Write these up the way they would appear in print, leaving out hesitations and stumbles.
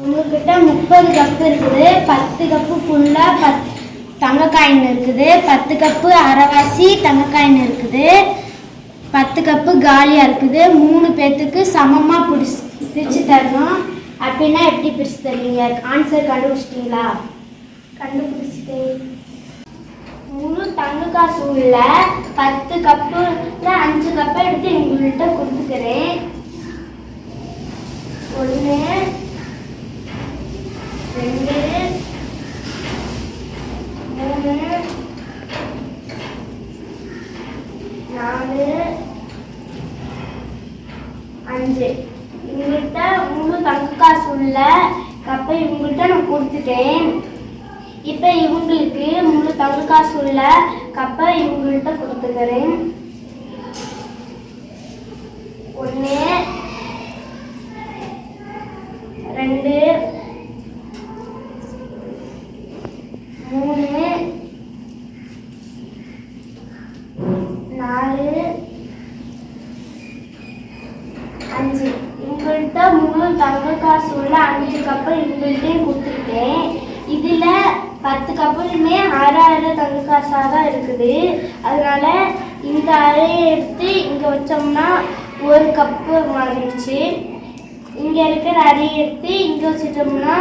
உங்ககிட்ட 30 கப்பு இருக்குது. 10 கப்பு ஃபுல்லாக தங்க காயின் இருக்குது. 10 கப்பு அரைவாசி தங்க காயின் இருக்குது. 10 கப்பு காலியாக இருக்குது. 3 பேர்த்துக்கு சமமாக பிரித்து தரணும். அப்படின்னா எப்படி பிரித்து தருவீங்க? ஆன்சர் கண்டுபிடிச்சிட்டிங்களா? கண்டுபிடிச்சிட்டேன். முழு தங்க காசு உள்ள 10 கப்பு 5 கப்பை எடுத்து உங்கள்கிட்ட கொடுத்துக்கிறேன். 1 2 3 4 5 இவங்கள்கிட்ட முழு தங்க காசு உள்ள கப்பை இவங்கள்ட்ட நான் கொடுத்துட்டேன். இப்போ இவங்களுக்கு முழு தங்க காசு உள்ள கப்பை இவங்கள்ட்ட கொடுத்துக்கிறேன். 1 2 3 4 5 இவங்கள்ட்ட முழு தங்க காசு உள்ள 5 கப்பை இவங்கள்ட்டையும் கொடுத்துருக்கேன். இதில் 10 கப்புலுமே அரை தங்க காசாக தான் இருக்குது. அதனால இந்த அரையை எடுத்து இங்கே வச்சோம்னா 1 கப்பு மாறிடுச்சு. இங்கே இருக்கிற அரையை எடுத்து இங்கே வச்சிட்டோம்னா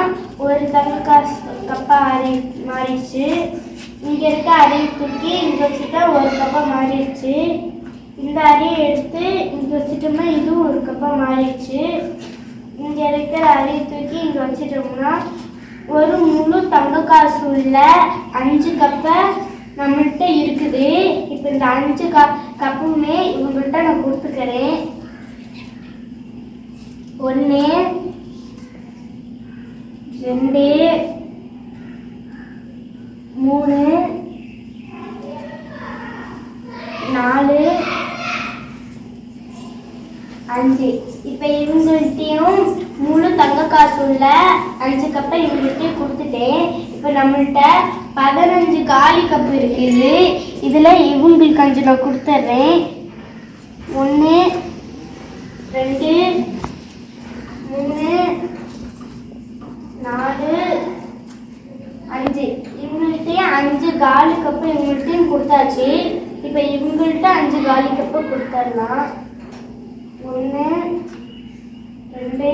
1 தங்க காசு கப்பாக மாறிடுச்சு. இங்கே இருக்க அரையை தூக்கி இங்கே வச்சுட்டா 1 கப்பாக மாறிடுச்சு. இந்த அரையை எடுத்து இங்கே வச்சிட்டோம்னா இதுவும் 1 கப்பாக மாறிடுச்சு. இங்கே இருக்கிற அரையை தூக்கி இங்கே வச்சிட்டோம்னா ஒரு முழு தங்க காசு உள்ள 5 கப்பை நம்மள்கிட்ட இருக்குது. இப்போ இந்த 5 கப்புமே இவங்கள்ட்ட நான் கொடுத்துக்கிறேன். 1 2 3 4 5 இப்போ இவங்கள்ட்டையும் முழு தங்க காசு உள்ள 5 கப்பை இவங்கள்ட்டையும் கொடுத்துட்டேன். இப்போ நம்மள்கிட்ட 15 காலி கப்பு இருக்குது. இதில் இவங்களுக்கு 5 நான் கொடுத்துட்றேன். 1 2 3 4 5 இவங்கள்ட்டையும் 5 காலி கப்பு இவங்கள்ட்டையும் கொடுத்தாச்சு. இப்போ இவங்கள்ட்ட 5 காலி கப்பு கொடுத்துடலாம். 1 2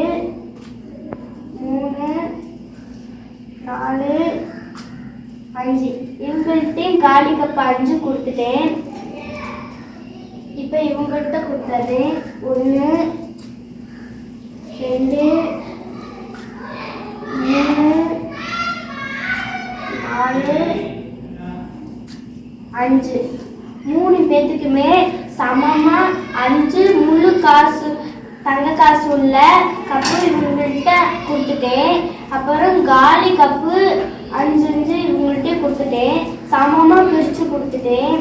3 4 5 இவங்கள்ட்டையும் காலி கப்பு 5 கொடுத்துட்டேன். இப்போ இவங்கள்ட்ட கொடுத்தது 1 2 3 4 5 3 பேத்துக்குமே சமமா 5 முழு காசு தங்க காசு உள்ள கப்பு இவங்கள்ட்ட கொடுத்துட்டேன். அப்புறம் காலி கப்பு 5 இவங்கள்ட்ட கொடுத்துட்டேன். சமமா பிரிச்சு கொடுத்துட்டேன்.